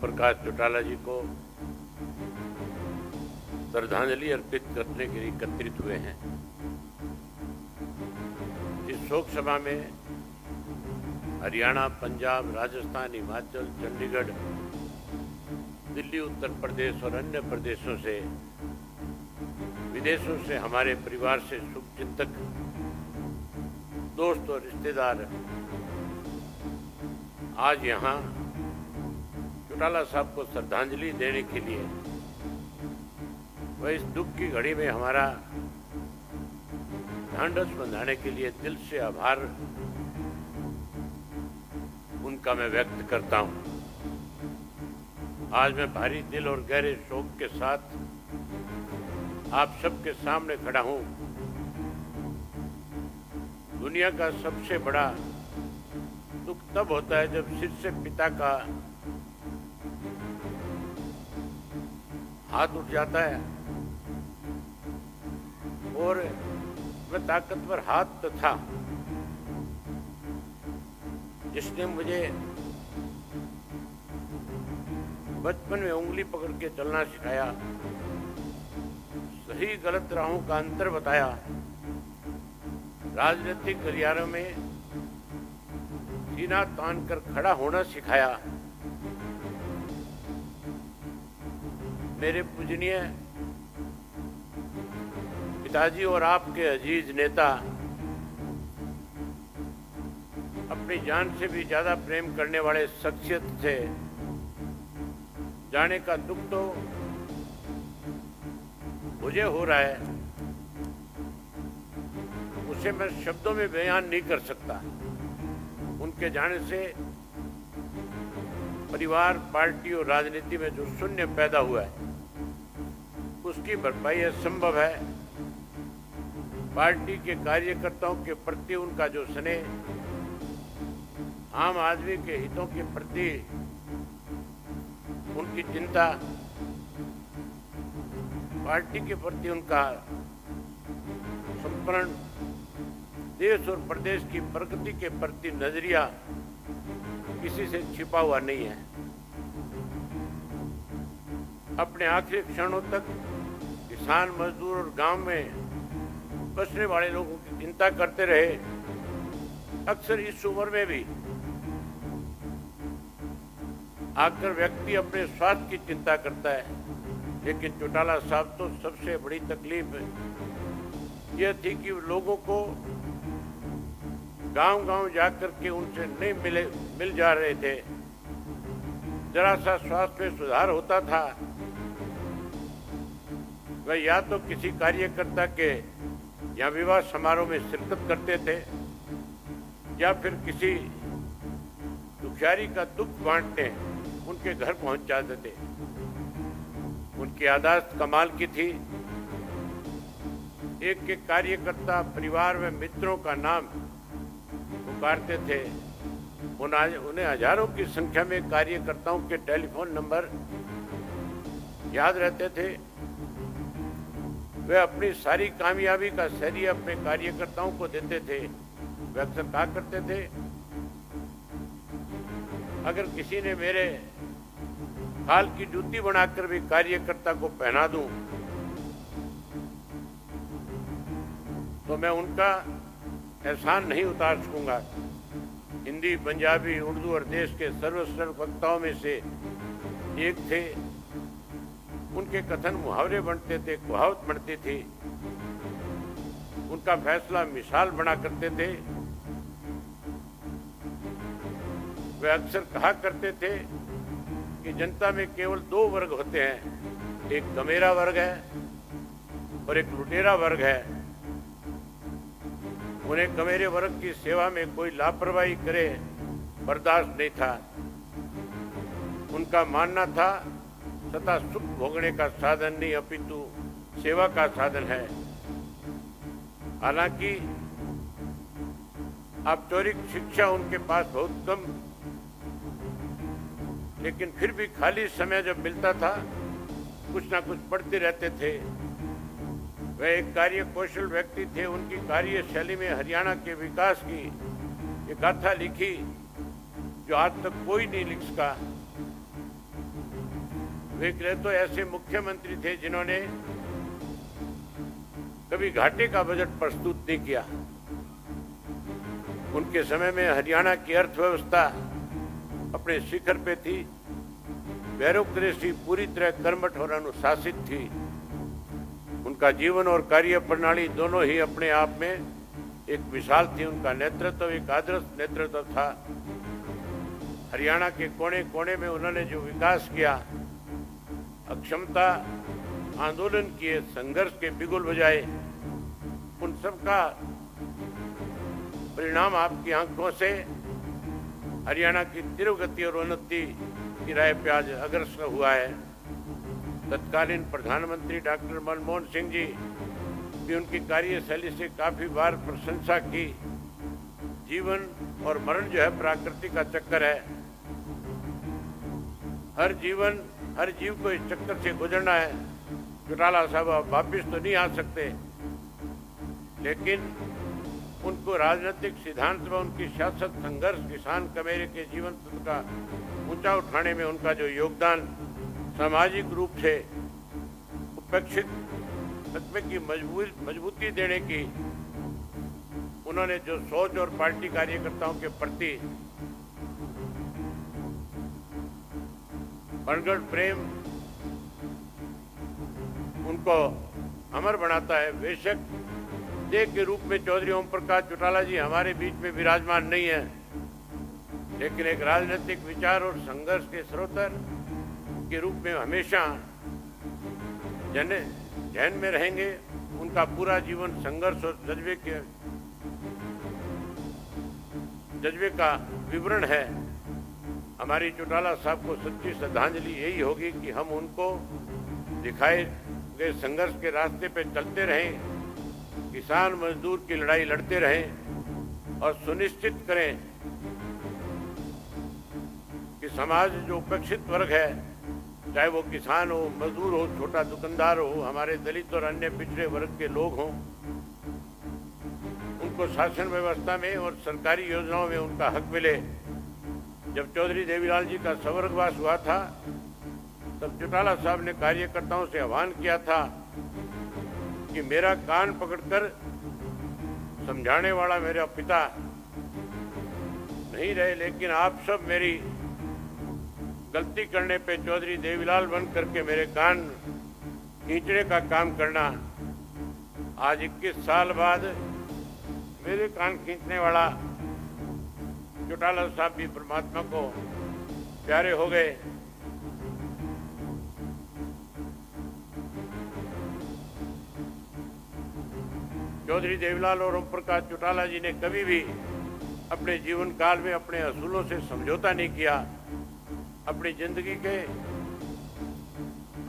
प्रकाश चौटाला जी को श्रद्धांजलि अर्पित करने के लिए एकत्रित हुए हैं। इस शोक सभा में हरियाणा, पंजाब, राजस्थान, हिमाचल, चंडीगढ़, दिल्ली, उत्तर प्रदेश और अन्य प्रदेशों से, विदेशों से हमारे परिवार से शुभचिंतक, दोस्त और रिश्तेदार आज यहाँ चौटाला साहब को श्रद्धांजलि देने के लिए वह इस दुख की घड़ी में हमारा ढांढस बंधाने के लिए दिल से आभार उनका मैं व्यक्त करता हूं। आज मैं भारी दिल और गहरे शोक के साथ आप सबके सामने खड़ा हूं। दुनिया का सबसे बड़ा दुख तब होता है जब सिर से पिता का हाथ उठ जाता है और वह ताकतवर हाथ तो था जिसने मुझे बचपन में उंगली पकड़ के चलना सिखाया, सही गलत राहों का अंतर बताया, राजनीतिक गलियारों में सीना तान कर खड़ा होना सिखाया। मेरे पूजनीय पिताजी और आपके अजीज नेता अपनी जान से भी ज्यादा प्रेम करने वाले शख्सियत थे। जाने का दुख तो मुझे हो रहा है, उसे मैं शब्दों में बयान नहीं कर सकता। उनके जाने से परिवार, पार्टी और राजनीति में जो शून्य पैदा हुआ है उसकी भरपाई असंभव है। पार्टी के कार्यकर्ताओं के प्रति उनका जो स्नेह, आम आदमी के हितों के प्रति उनकी चिंता, पार्टी के प्रति उनका समर्पण, देश और प्रदेश की प्रगति के प्रति नजरिया किसी से छिपा हुआ नहीं है। अपने आखिरी क्षणों तक किसान, मजदूर और गांव में बसने वाले लोगों की चिंता करते रहे। अक्सर इस उम्र में भी आकर व्यक्ति अपने स्वास्थ्य की चिंता करता है, लेकिन चौटाला साहब तो सबसे बड़ी तकलीफ यह थी कि लोगों को गांव-गांव जाकर के उनसे नहीं मिल जा रहे थे। जरा सा स्वास्थ्य में सुधार होता था, वह या तो किसी कार्यकर्ता के या विवाह समारोह में शिरकत करते थे या फिर किसी दुखियारी का दुख बांटने उनके घर पहुंच जाते थे। उनकी आदत कमाल की थी। एक एक कार्यकर्ता, परिवार में मित्रों का नाम पुकारते थे। उन्हें हजारों की संख्या में कार्यकर्ताओं के टेलीफोन नंबर याद रहते थे। वे अपनी सारी कामयाबी का श्रेय अपने कार्यकर्ताओं को देते थे। वे अक्सर कहा करते थे, अगर किसी ने मेरे खाल की जूती बनाकर भी कार्यकर्ता को पहना दूं तो मैं उनका एहसान नहीं उतार सकूंगा। हिंदी, पंजाबी, उर्दू और देश के सर्वश्रेष्ठ वक्ताओं में से एक थे। उनके कथन मुहावरे बनते थे, कहावत बनती थी। उनका फैसला मिसाल बना करते थे। वे अक्सर कहा करते थे कि जनता में केवल दो वर्ग होते हैं, एक गमेरा वर्ग है और एक लुटेरा वर्ग है। उन्हें गमेरे वर्ग की सेवा में कोई लापरवाही करे बर्दाश्त नहीं था। उनका मानना था सत्ता सुख भोगने का साधन नहीं अपितु सेवा का साधन है। हालांकि औपचारिक शिक्षा उनके पास बहुत कम, लेकिन फिर भी खाली समय जब मिलता था कुछ ना कुछ पढ़ते रहते थे। वह एक कार्य कौशल व्यक्ति थे। उनकी कार्यशैली में हरियाणा के विकास की एक गाथा लिखी जो आज तक कोई नहीं लिख सका। वे तो ऐसे मुख्यमंत्री थे जिन्होंने कभी घाटे का बजट प्रस्तुत नहीं किया। उनके समय में हरियाणा की अर्थव्यवस्था अपने शिखर पे थी। ब्यूरोक्रेसी पूरी तरह कर्मठ और अनुशासित थी। उनका जीवन और कार्य प्रणाली दोनों ही अपने आप में एक मिसाल थी। उनका नेतृत्व एक आदर्श नेतृत्व था। हरियाणा के कोने कोने में उन्होंने जो विकास किया, अक्षमता आंदोलन किए, संघर्ष के बिगुल बजाए, उन सब का परिणाम आपकी आंखों से हरियाणा की तीव्र गति और उन्नति की राह पे आज अग्रसर हुआ है। तत्कालीन प्रधानमंत्री डॉक्टर मनमोहन सिंह जी भी उनकी कार्यशैली से काफी बार प्रशंसा की। जीवन और मरण जो है प्रकृति का चक्कर है। हर जीव को इस चक्कर से गुजरना है। चौटाला साहब वापिस तो नहीं आ सकते, लेकिन उनको राजनीतिक सिद्धांत में उनकी सियासत, संघर्ष, किसान कमेरे के जीवन का ऊंचा उठाने में उनका जो योगदान, सामाजिक रूप से उपेक्षित तत्व की मजबूती देने की उन्होंने जो सोच और पार्टी कार्यकर्ताओं के प्रति प्रगढ़ प्रेम उनको अमर बनाता है। बेशक देह के रूप में चौधरी ओम प्रकाश चौटाला जी हमारे बीच में विराजमान नहीं है, लेकिन एक राजनीतिक विचार और संघर्ष के स्रोतर के रूप में हमेशा जहन में रहेंगे। उनका पूरा जीवन संघर्ष और जज्बे का विवरण है। हमारी चौटाला साहब को सच्ची श्रद्धांजलि यही होगी कि हम उनको दिखाए गए संघर्ष के रास्ते पे चलते रहें, किसान मजदूर की लड़ाई लड़ते रहें और सुनिश्चित करें कि समाज जो उपेक्षित वर्ग है, चाहे वो किसान हो, मजदूर हो, छोटा दुकानदार हो, हमारे दलित और अन्य पिछड़े वर्ग के लोग हों, उनको शासन व्यवस्था में और सरकारी योजनाओं में उनका हक मिले। जब चौधरी देवीलाल जी का स्वर्गवास हुआ था, तब चौटाला साहब ने कार्यकर्ताओं से आह्वान किया था कि मेरा कान पकड़कर समझाने वाला मेरा पिता नहीं रहे, लेकिन आप सब मेरी गलती करने पे चौधरी देवीलाल बन करके मेरे कान खींचने का काम करना। आज 21 साल बाद मेरे कान खींचने वाला चौटाला साहब भी परमात्मा को प्यारे हो गए। चौधरी देवीलाल और ओम प्रकाश चौटाला जी ने कभी भी अपने जीवन काल में अपने असूलों से समझौता नहीं किया। अपनी जिंदगी के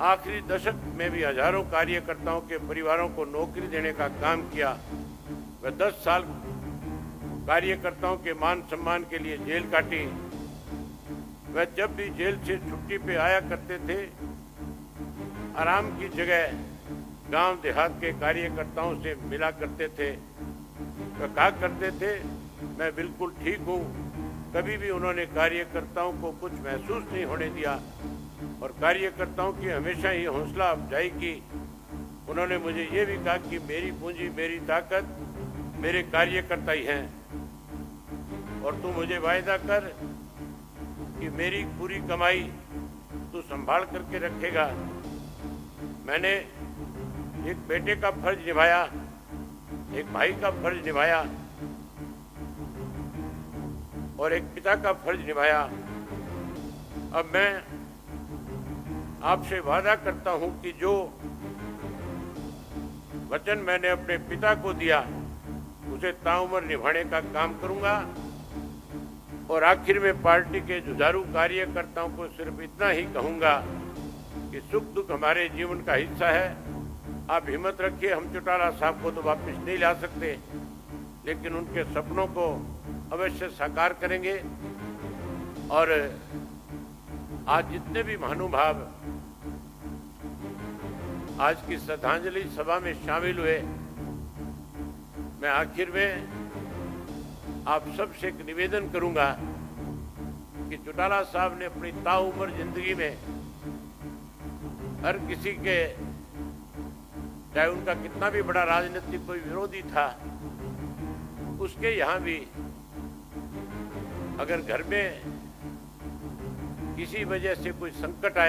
आखिरी दशक में भी हजारों कार्यकर्ताओं के परिवारों को नौकरी देने का काम किया। वह 10 साल कार्यकर्ताओं के मान सम्मान के लिए जेल काटी। वह जब भी जेल से छुट्टी पे आया करते थे, आराम की जगह गांव देहात के कार्यकर्ताओं से मिला करते थे। वह कहा करते थे, मैं बिल्कुल ठीक हूँ। कभी भी उन्होंने कार्यकर्ताओं को कुछ महसूस नहीं होने दिया और कार्यकर्ताओं की हमेशा ही हौसला अफजाई की। उन्होंने मुझे ये भी कहा कि मेरी पूंजी, मेरी ताकत मेरे कार्यकर्ता ही हैं और तू मुझे वायदा कर कि मेरी पूरी कमाई तू संभाल करके रखेगा। मैंने एक बेटे का फर्ज निभाया, एक भाई का फर्ज निभाया और एक पिता का फर्ज निभाया। अब मैं आपसे वादा करता हूं कि जो वचन मैंने अपने पिता को दिया उसे ताउम्र निभाने का काम करूंगा। और आखिर में पार्टी के जुझारू कार्यकर्ताओं को सिर्फ इतना ही कहूंगा कि सुख दुख हमारे जीवन का हिस्सा है। आप हिम्मत रखिए। हम चौटाला साहब को तो वापस नहीं ला सकते, लेकिन उनके सपनों को अवश्य साकार करेंगे। और आज जितने भी महानुभाव आज की श्रद्धांजलि सभा में शामिल हुए, मैं आखिर में आप सब से एक निवेदन करूंगा कि चौटाला साहब ने अपनी ताउम्र जिंदगी में हर किसी के, चाहे उनका कितना भी बड़ा राजनीतिक कोई विरोधी था, उसके यहाँ भी अगर घर में किसी वजह से कोई संकट आया